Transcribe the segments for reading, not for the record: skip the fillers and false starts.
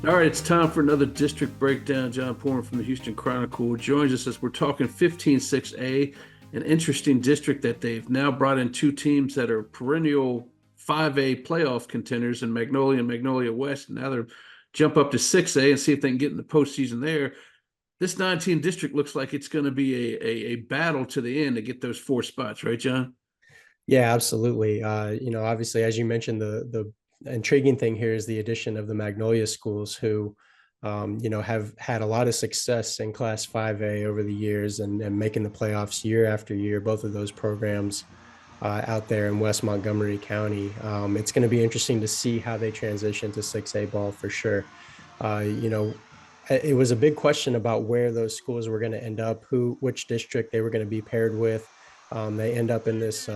All right, it's time for another district breakdown. Jon Poorman from the Houston Chronicle joins us as we're talking 15-6A, an interesting district that they've now brought in two teams that are perennial 5A playoff contenders in Magnolia and Magnolia West. Now they're jump up to 6A and see if they can get in the postseason there. This 19 district looks like it's going to be a battle to the end to get those four spots, right, John? Yeah, absolutely. Obviously, as you mentioned, the intriguing thing here is the addition of the Magnolia schools, who, have had a lot of success in Class 5A over the years and making the playoffs year after year. Both of those programs out there in West Montgomery County. It's going to be interesting to see how they transition to 6A ball for sure. Uh, you know, it was a big question about where those schools were going to end up, which district they were going to be paired with. They end up in this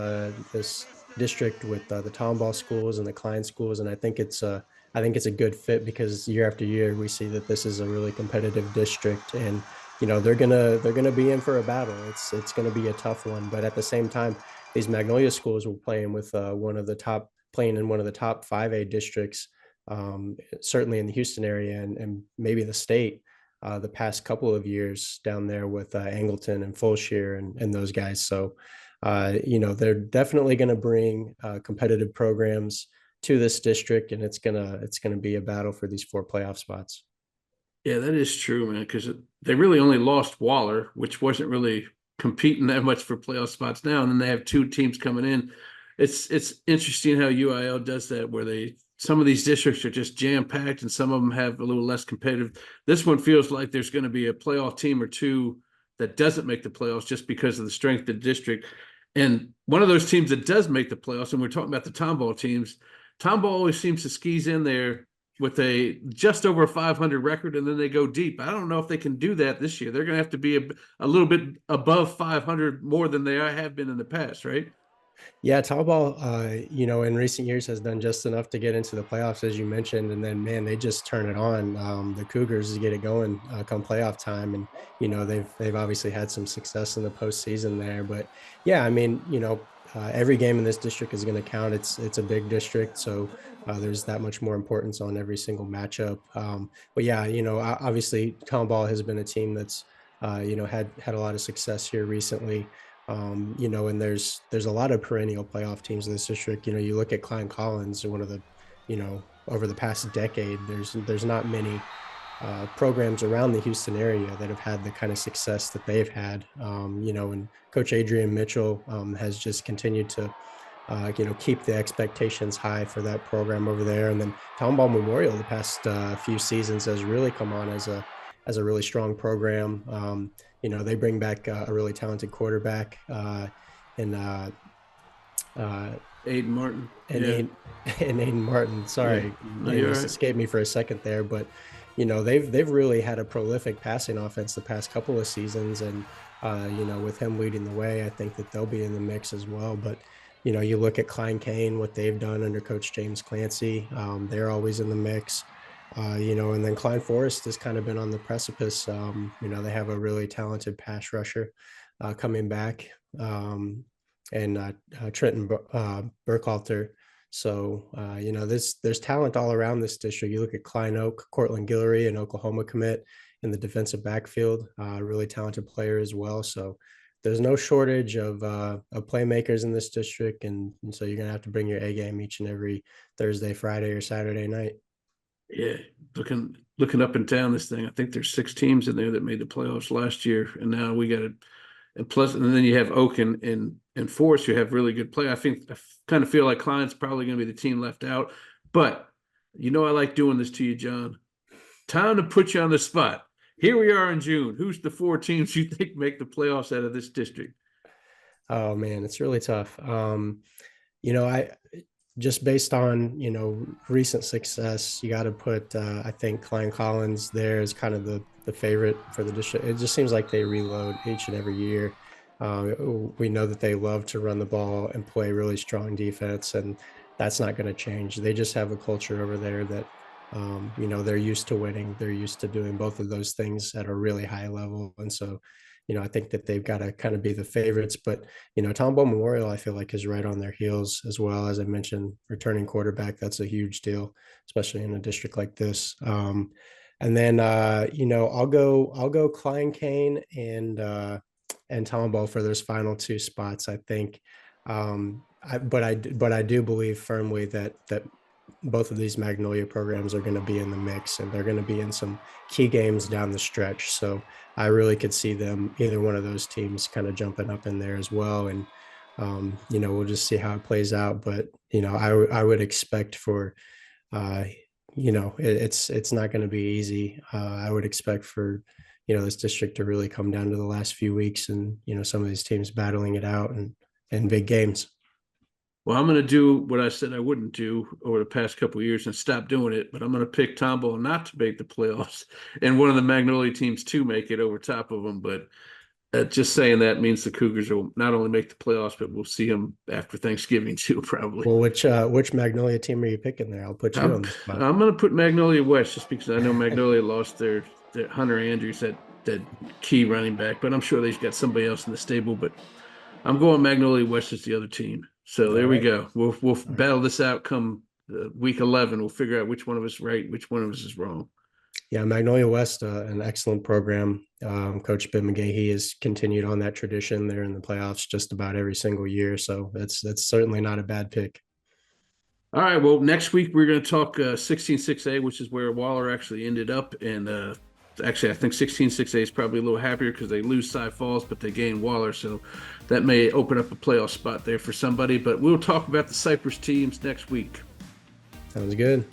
district with the Tomball schools and the Klein schools, and I think it's a good fit because year after year we see that this is a really competitive district, and they're gonna be in for a battle. It's gonna be a tough one, but at the same time, these Magnolia schools were playing with playing in one of the top 5A districts, certainly in the Houston area and maybe the state, the past couple of years down there with Angleton and Fulshire and those guys. So, they're definitely going to bring competitive programs to this district, and it's gonna be a battle for these four playoff spots. Yeah, that is true, man, because they really only lost Waller, which wasn't really competing that much for playoff spots now. And then they have two teams coming in. It's interesting how UIL does that, where some of these districts are just jam packed and some of them have a little less competitive. This one feels like there's going to be a playoff team or two that doesn't make the playoffs just because of the strength of the district. And one of those teams that does make the playoffs, and we're talking about the Tomball teams, Tomball always seems to skis in there with a just over 500 record, and then they go deep. I don't know if they can do that this year. They're going to have to be a little bit above 500 more than they have been in the past, right? Yeah, Tallball, in recent years has done just enough to get into the playoffs, as you mentioned, and then man, they just turn it on. The Cougars to get it going come playoff time, and they've obviously had some success in the postseason there. But yeah, I mean, every game in this district is going to count. It's a big district, so there's that much more importance on every single matchup. But yeah, obviously, Tomball has been a team that's had a lot of success here recently. And there's a lot of perennial playoff teams in this district. You look at Klein Collins, one of the, over the past decade, there's not many programs around the Houston area that have had the kind of success that they've had. And Coach Adrian Mitchell has just continued to, keep the expectations high for that program over there. And then Townball Memorial the past few seasons has really come on as a really strong program. They bring back a really talented quarterback in uh, Aiden Martin. and Yeah. Aiden, and Aiden Martin. Yeah. Sorry, No, name you're all just right. escaped me for a second there, but they've really had a prolific passing offense the past couple of seasons, and with him leading the way, I think that they'll be in the mix as well. But you look at Klein Kane, what they've done under Coach James Clancy, they're always in the mix. And then Klein Forest has kind of been on the precipice. They have a really talented pass rusher coming back, and Trenton Burkhalter. So, there's talent all around this district. You look at Klein Oak, Cortland Guillory, an Oklahoma commit in the defensive backfield, really talented player as well. So there's no shortage of playmakers in this district. And so you're going to have to bring your A game each and every Thursday, Friday, or Saturday night. Yeah. Looking up and down this thing, I think there's six teams in there that made the playoffs last year, and now we got it. And plus, and then you have Oak and Forest, you have really good play. I kind of feel like Klein's probably going to be the team left out, but I like doing this to you, John. Time to put you on the spot. Here we are in June. Who's the four teams you think make the playoffs out of this district? Oh man, it's really tough. I just based on recent success, you got to put I think Klein Collins there is kind of the favorite for the district. It just seems like they reload each and every year. We know that they love to run the ball and play really strong defense, and that's not going to change. They just have a culture over there that they're used to winning. They're used to doing both of those things at a really high level, and so I think that they've got to kind of be the favorites. But, Tombaugh Memorial, I feel like, is right on their heels as well. As I mentioned, returning quarterback, that's a huge deal, especially in a district like this. And then, I'll go Klein Kane and Tombaugh for those final two spots, I think. But I do believe firmly that both of these Magnolia programs are going to be in the mix, and they're going to be in some key games down the stretch. So I really could see them, either one of those teams, kind of jumping up in there as well. And we'll just see how it plays out. But I would expect for uh, it's not going to be easy. I would expect for this district to really come down to the last few weeks, and some of these teams battling it out and big games. Well, I'm going to do what I said I wouldn't do over the past couple of years and stop doing it, but I'm going to pick Tombaugh not to make the playoffs and one of the Magnolia teams to make it over top of them. But just saying that means the Cougars will not only make the playoffs, but we'll see them after Thanksgiving too, probably. Well, which Magnolia team are you picking there? I'll put you on the spot. I'm going to put Magnolia West just because I know Magnolia lost their Hunter Andrews, that key running back, but I'm sure they've got somebody else in the stable. But I'm going Magnolia West as the other team. So there we go. We'll battle this out come week 11. We'll figure out which one of us is right, which one of us is wrong. Yeah, Magnolia West, an excellent program. Coach Ben McGahee has continued on that tradition. They're in the playoffs just about every single year, so that's certainly not a bad pick. All right. Well, next week we're going to talk 16-6A, which is where Waller actually ended up, and actually, I think 16-6A is probably a little happier because they lose Cy Falls, but they gain Waller. So that may open up a playoff spot there for somebody. But we'll talk about the Cypress teams next week. Sounds good.